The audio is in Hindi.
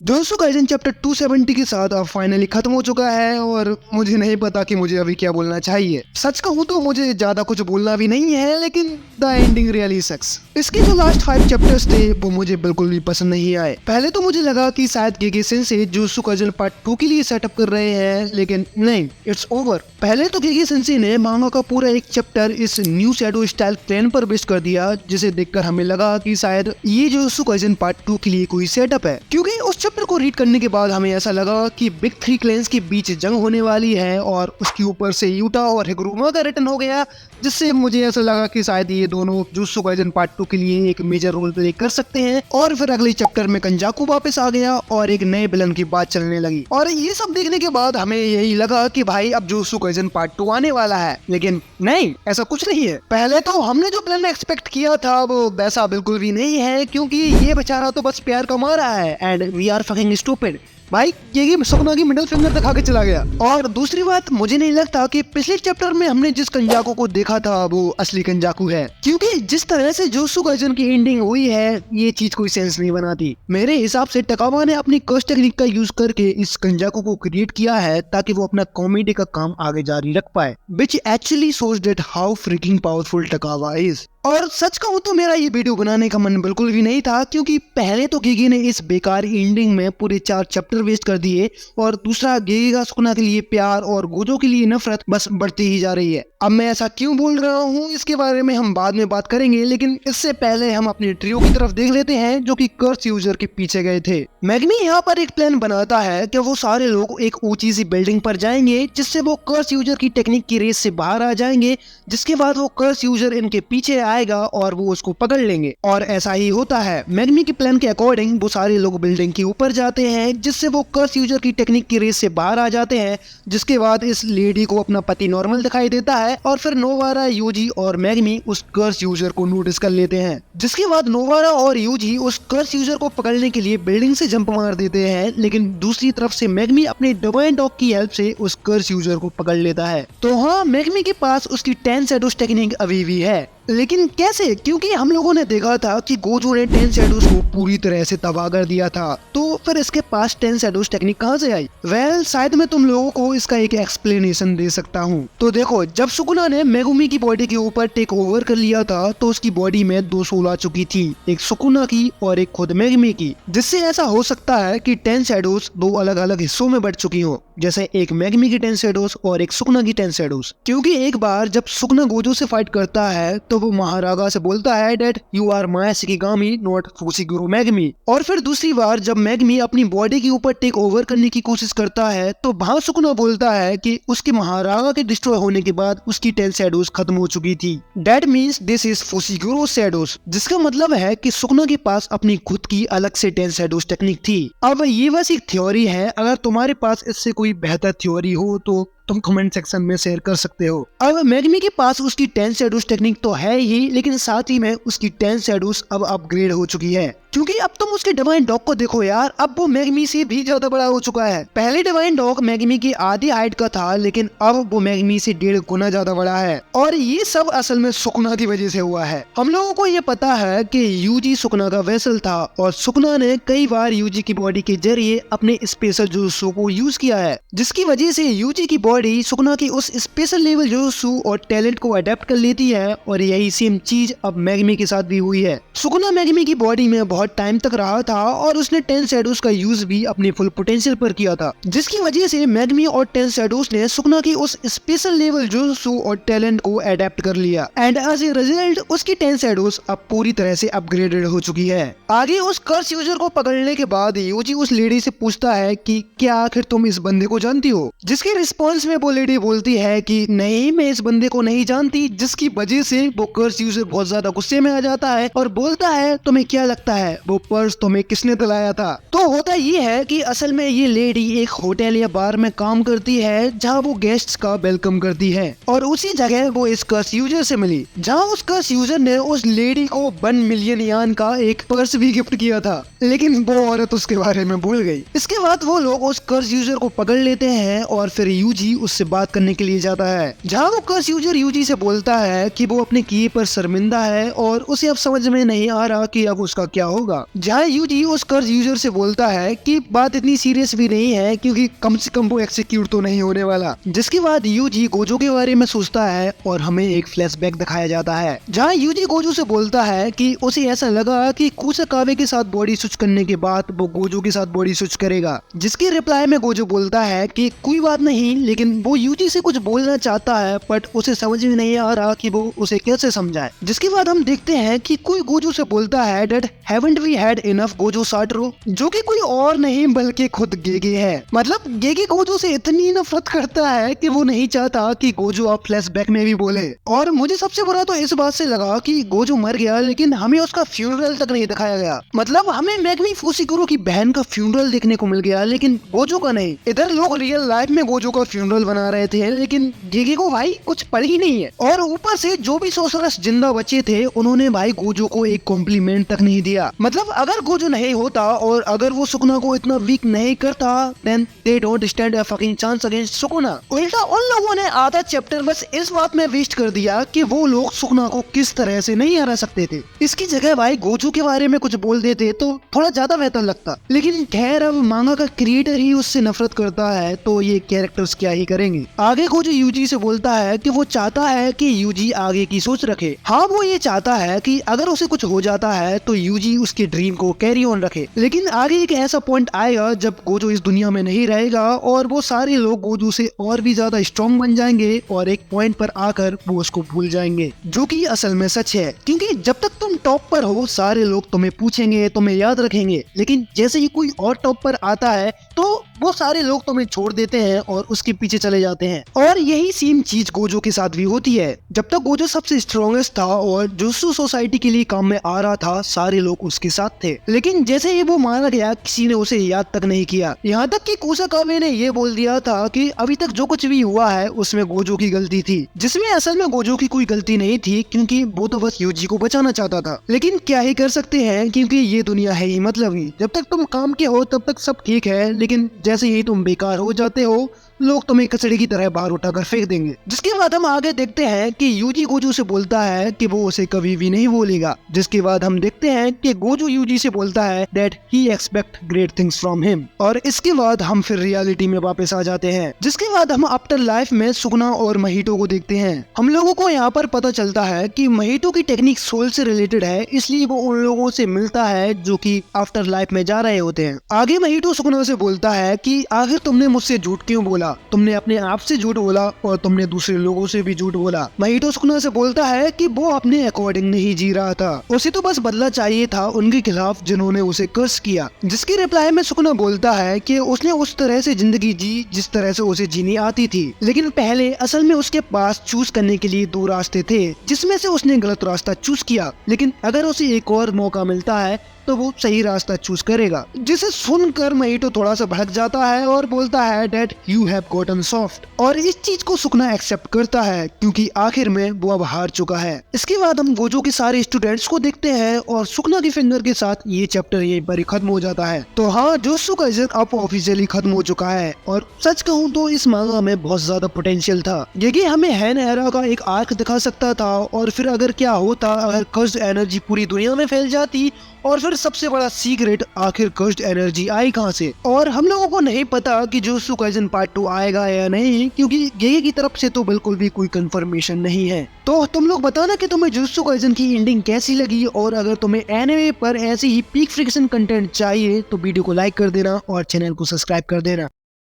जोजोत्सु काइसेन चैप्टर 270 के साथ अब फाइनली खत्म हो चुका है और मुझे नहीं पता कि मुझे अभी क्या बोलना चाहिए। सच कहूँ तो मुझे ज्यादा कुछ बोलना भी नहीं है, लेकिन द एंडिंग रियली सक्स। इसके जो लास्ट 5 चैप्टर्स थे वो मुझे बिल्कुल भी पसंद नहीं आए। पहले तो मुझे लगा कि शायद गेगे सेंसेई जोजोत्सु काइसेन पार्ट 2 के लिए सेटअप कर रहे हैं, लेकिन नहीं, इट्स ओवर। पहले तो गेगे सेंसेई ने मांगा का पूरा एक चैप्टर इस न्यू शैडो स्टाइल क्लैन पर बेस्ड कर दिया, जिसे देखकर हमें लगा कि शायद ये जोजोत्सु काइसेन पार्ट 2 के लिए कोई सेटअप है, क्योंकि उस चैप्टर को रीड करने के बाद हमें ऐसा लगा कि बिग 3 क्लैंस के बीच जंग होने वाली है और उसके ऊपर से यूटा और हिगुरुमा का रिटर्न हो गया, जिससे मुझे ऐसा लगा कि शायद ये दोनों जोजोत्सु काइसेन पार्ट 2 के लिए एक मेजर रोल प्ले कर सकते हैं। और फिर अगले चैप्टर में कंजाकू वापस आ गया और एक नए विलन की बात चलने लगी, और ये सब देखने के बाद हमें यही लगा कि भाई अब जोजोत्सु काइसेन पार्ट 2 आने वाला है, लेकिन नहीं, ऐसा कुछ नहीं है। पहले तो हमने जो प्लान एक्सपेक्ट किया था वो वैसा बिल्कुल भी नहीं है, क्योंकि ये बेचारा तो बस प्यार कमा रहा है and we are fucking stupid. भाई ये सपना की मिडिल फिंगर दिखा के चला गया। और दूसरी बात, मुझे नहीं लगता कि पिछले चैप्टर में हमने जिस कंजाकू को देखा था वो असली कंजाकू है, क्योंकि जिस तरह से जोजोत्सु काइसेन की एंडिंग हुई है ये चीज कोई सेंस नहीं बनाती। मेरे हिसाब से टकावा ने अपनी कर्स टेक्निक का यूज करके इस कंजाकू को क्रिएट किया है ताकि वो अपना कॉमेडी का काम आगे जारी रख पाए, which actually shows that how freaking powerful Takaba is. और सच कहूँ तो मेरा ये वीडियो बनाने का मन बिल्कुल भी नहीं था, क्योंकि पहले तो गेगे ने इस बेकार एंडिंग में पूरे 4 चैप्टर वेस्ट कर दिए, और दूसरा गेगे का सुकुना के लिए प्यार और गोजो के लिए नफरत बस बढ़ती ही जा रही है। अब मैं ऐसा क्यों बोल रहा हूँ इसके बारे में हम बाद में बात करेंगे, लेकिन इससे पहले हम अपने ट्रियो की तरफ देख लेते हैं जो कि कर्स यूजर के पीछे गए थे। मैगमी यहाँ पर एक प्लान बनाता है कि वो सारे लोग एक ऊंची सी बिल्डिंग पर जाएंगे, जिससे वो कर्स यूजर की टेक्निक की रेस से बाहर आ जाएंगे, जिसके बाद वो कर्स यूजर इनके पीछे आएगा और वो उसको पकड़ लेंगे। और ऐसा ही होता है। मैगमी के प्लान के अकॉर्डिंग वो सारे लोग बिल्डिंग के ऊपर जाते हैं, जिससे वो कर्स यूजर की टेक्निक की रेस से बाहर आ जाते हैं, जिसके बाद इस लेडी को अपना पति नॉर्मल दिखाई देता है और फिर नोवारा, यूजी और मैगमी उस कर्स यूजर को नोटिस कर लेते हैं, जिसके बाद नोवारा और यूजी उस कर्स यूजर को पकड़ने के लिए बिल्डिंग से जंप मार देते हैं, लेकिन दूसरी तरफ से मैगमी अपने डिवाइन डॉग की हेल्प से उस कर्स यूजर को पकड़ लेता है। तो हाँ, मैगमी के पास उसकी 10 शैडोज टेक्निक अभी भी है, लेकिन कैसे? क्योंकि हम लोगों ने देखा था कि गोजो ने 10 शैडोज को पूरी तरह से तबाह कर दिया था, तो फिर इसके पास 10 शैडोज टेक्निक कहां से आई? वेल, शायद मैं तुम लोगों को इसका एक एक्सप्लेनेशन दे सकता हूं। तो देखो, जब सुकुना ने मेगुमी की बॉडी के ऊपर टेक ओवर कर लिया था तो उसकी बॉडी में 2 सोल आ चुकी थी, एक सुकुना की और एक खुद मेगुमी की, जिससे ऐसा हो सकता है कि 10 शैडोज 2 अलग अलग हिस्सों में बढ़ चुकी हो, जैसे एक मेगुमी की 10 शैडोज और एक सुकुना की 10 शैडोज। क्योंकि एक बार जब सुकुना गोजो से फाइट करता है तो वो महारागा से बोलता है that you are my shikigami not Fushiguro Megumi, और फिर दूसरी बार जब मैगमी अपनी बॉडी के ऊपर टेक ओवर करने की कोशिश करता है तो वहां सुकुना बोलता है कि उसके महारागा के डिस्ट्रॉय होने के बाद उसकी 10 शैडोज खत्म हो चुकी थी। That means this is Fushiguro shadows, जिसका मतलब है कि सुकुना के पास अपनी खुद की अलग से 10 शैडोज टेक्निक थी। अब ये बस एक थ्योरी है, अगर तुम्हारे पास इससे कोई बेहतर थ्योरी हो तो तुम कमेंट सेक्शन में शेयर कर सकते हो। अब मैगमी के पास उसकी 10 शैडोज टेक्निक तो है ही, लेकिन साथ ही में उसकी 10 शैडोज अब अपग्रेड हो चुकी है, क्योंकि अब तुम उसके डिवाइन डॉग को देखो यार, अब वो मैगमी से भी ज्यादा बड़ा हो चुका है। पहले डिवाइन डॉग मैगमी की आधी हाइट का था, लेकिन अब वो मैगमी से 1.5 गुना ज्यादा बड़ा है, और ये सब असल में सुकुना की वजह से हुआ है। हम लोगों को ये पता है कि यूजी सुकुना का वेसल था, और सुकुना ने कई बार यूजी की बॉडी के जरिए अपने स्पेशल जोजोत्सु को यूज किया है, जिसकी वजह से यूजी की बॉडी सुकुना की उस स्पेशल लेवल जोजोत्सु और टैलेंट को अडेप्ट कर लेती है, और यही सेम चीज अब मैगमी के साथ भी हुई है। सुकुना मैगमी की बॉडी में बहुत टाइम तक रहा था और उसने 10 शैडोज का यूज भी अपने फुल पोटेंशियल पर किया था, जिसकी वजह से मैगमी और 10 शैडोज ने सुकुना की उस स्पेशल लेवल जोजोत्सु और टैलेंट को अडेप्ट कर लिया, एंड एज ए रिजल्ट उसकी 10 शैडोज अब पूरी तरह से अपग्रेडेड हो चुकी है। आगे उस कर्स यूजर को पकड़ने के बाद यूजी उस लेडी से पूछता है कि क्या आखिर तुम इस बंदे को जानती हो, जिसके रिस्पॉन्स में वो लेडी बोलती है कि नहीं, मैं इस बंदे को नहीं जानती, जिसकी वजह से वो कर्स यूजर बहुत ज्यादा गुस्से में आ जाता है और बोलता है तुम्हें क्या लगता है वो पर्स तुम्हें किसने दिलाया था? तो होता ये है कि असल में ये लेडी एक होटल या बार में काम करती है जहाँ वो गेस्ट्स का वेलकम करती है, और उसी जगह वो इस कर्स यूजर से मिली, जहाँ उस कर्स यूजर ने उस लेडी को 1 मिलियन यान का एक पर्स भी गिफ्ट किया था, लेकिन वो औरत उसके बारे में भूल गई। इसके बाद वो लोग उस कर्स यूजर को पकड़ लेते हैं और फिर यूजी उससे बात करने के लिए जाता है, जहाँ वो कर्स यूजर यूजी से बोलता है कि वो अपने किए पर शर्मिंदा है और उसे अब समझ में नहीं आ रहा कि अब उसका क्या होगा। जहाँ यूजी उस कर्स यूजर से बोलता है कि बात इतनी सीरियस भी नहीं है क्योंकि कम से कम वो एक्सिक्यूट तो नहीं होने वाला। जिसके बाद यूजी गोजो के बारे में सोचता है और हमें एक फ्लैशबैक दिखाया जाता है, जहाँ यूजी गोजो से बोलता है कि उसे ऐसा लगा कि कुसाकावे के साथ बॉडी स्विच करने के बाद वो गोजो के साथ बॉडी स्विच करेगा। जिसके रिप्लाई में गोजो बोलता है कि कोई बात नहीं, लेकिन वो यूजी से कुछ बोलना चाहता है बट उसे समझ में नहीं आ रहा कि वो उसे कैसे समझाए। जिसके बाद हम देखते हैं कि कोई गोजो से बोलता है that haven't we had enough Gojo Satoru, जो कि कोई और नहीं बल्कि खुद गेगे है। मतलब गेगे गोजो से इतनी नफरत करता है कि वो नहीं चाहता कि गोजो अब फ्लैशबैक में भी बोले। और मुझे सबसे बुरा तो इस बात से लगा कि गोजो मर गया लेकिन हमें उसका फ्यूनरल तक नहीं दिखाया गया। मतलब हमें मेगमी फुसिकुरो की बहन का फ्यूनरल देखने को मिल गया लेकिन गोजो का नहीं। इधर लोग रियल लाइफ में गोजो का फ्यूनरल बना रहे थे लेकिन गेगे को भाई कुछ पड़ ही नहीं है। और ऊपर से जो भी सोसरस जिंदा बचे थे उन्होंने भाई गोजो को एक कॉम्प्लीमेंट तक नहीं दिया। मतलब अगर गोजो नहीं होता और अगर वो सुकुना को इतना वीक नहीं करता then they don't stand a fucking chance against Sukuna. उल्टा उन लोगों ने आधा चैप्टर बस इस बात में वेस्ट कर दिया कि वो लोग सुकुना को किस तरह से नहीं हरा सकते थे। इसकी जगह भाई गोजो के बारे में कुछ बोल देते तो थोड़ा ज्यादा बेहतर लगता। लेकिन खैर अब मांगा का क्रिएटर ही उससे नफरत करता है तो ये कैरेक्टर्स क्या ही करेंगे। आगे गोजो यूजी से बोलता है कि वो चाहता है कि यूजी आगे की सोच रखे। हाँ वो ये चाहता है कि अगर उसे कुछ हो जाता है तो यूजी उसके ड्रीम को कैरी ऑन रखे। लेकिन आगे एक ऐसा पॉइंट आएगा जब गोजो इस दुनिया में नहीं रहेगा और वो सारे लोग गोजो से और भी ज्यादा स्ट्रॉन्ग बन जाएंगे और एक पॉइंट पर आकर वो उसको भूल जाएंगे, जो कि असल में सच है। क्योंकि जब तक तुम टॉप पर हो सारे लोग तुम्हें पूछेंगे, तुम्हें याद रखेंगे, लेकिन जैसे ही कोई और टॉप पर आता है तो वो सारे लोग तुम्हें छोड़ देते हैं और उसके पीछे चले जाते हैं। और यही सेम चीज गोजो के साथ भी होती है। जब तक गोजो सबसे स्ट्रॉन्गेस्ट था और जुत्सु सोसाइटी के लिए काम में आ रहा था सारे लोग उसके साथ थे, लेकिन जैसे ही वो मारा गया किसी ने उसे याद तक नहीं किया। यहाँ तक कि कुसाकावे ने ये बोल दिया था कि अभी तक जो कुछ भी हुआ है उसमें गोजो की गलती थी, जिसमें असल में गोजो की कोई गलती नहीं थी क्योंकि वो तो बस यूजी को बचाना चाहता था। लेकिन क्या ही कर सकते हैं क्योंकि ये दुनिया है ही मतलबी। जब तक तुम काम के हो तब तक सब ठीक है, लेकिन जैसे ही तुम बेकार हो जाते हो लोग तुम्हें कचड़े की तरह बाहर उठाकर फेंक देंगे। जिसके बाद हम आगे देखते हैं कि यूजी गोजो से बोलता है कि वो उसे कभी भी नहीं भूलेगा। जिसके बाद हम देखते हैं कि गोजो यूजी से बोलता है that he expect great things from him. और इसके बाद हम फिर रियलिटी में वापस आ जाते हैं। जिसके बाद हम आफ्टर लाइफ में सुकुना और महिटो को देखते हैं। हम लोगों को यहाँ पर पता चलता है कि महिटो की टेक्निक सोल से रिलेटेड है, इसलिए वो उन लोगों से मिलता है जो कि आफ्टर लाइफ में जा रहे होते हैं। आगे महिटो सुकुना से बोलता है कि आखिर तुमने मुझसे झूठ क्यों बोला, तुमने अपने आप से झूठ बोला और तुमने दूसरे लोगों से भी झूठ बोला। महिटो सुकुना से बोलता है कि वो अपने अकॉर्डिंग नहीं जी रहा था, उसे तो बस बदला चाहिए था उनके खिलाफ जिन्होंने उसे कर्स किया। जिसके रिप्लाई में सुकुना बोलता है कि उसने उस तरह से जिंदगी जी जिस तरह से उसे जीनी आती थी, लेकिन पहले असल में उसके पास चूज करने के लिए 2 रास्ते थे जिसमें से उसने गलत रास्ता चूज किया। लेकिन अगर उसे एक और मौका मिलता है तो वो सही रास्ता चूज करेगा। जिसे सुनकर महिटो थोड़ा सा भड़क जाता है और बोलता है that you have gotten soft. और इस चीज को सुकुना एक्सेप्ट करता है क्योंकि आखिर में वो अब हार चुका है। इसके बाद हम गोजो के सारे स्टूडेंट्स को देखते हैं और सुकुना की फिंगर के साथ ये चैप्टर यहीं पर ही खत्म हो जाता है। तो हाँ, जुत्सु काइसेन अब ऑफिशियली खत्म हो चुका है और सच कहूँ तो इस मांगा में बहुत ज्यादा पोटेंशियल था। ये हमें हैन एरा का एक आर्क दिखा सकता था और फिर अगर क्या होता अगर कर्स्ड एनर्जी पूरी दुनिया में फैल जाती और फिर सबसे बड़ा सीक्रेट आखिर कर्स्ड एनर्जी आई कहां से। और हम लोगों को नहीं पता कि जुत्सु काइसेन पार्ट 2 आएगा या नहीं क्योंकि गेगे की तरफ से तो बिल्कुल भी कोई कंफर्मेशन नहीं है। तो तुम लोग बताना कि तुम्हें जुत्सु काइसेन की एंडिंग कैसी लगी और अगर तुम्हें एनिमे पर ऐसी ही पीक फ्रिक्शन कंटेंट चाहिए तो वीडियो को लाइक कर देना और चैनल को सब्सक्राइब कर देना।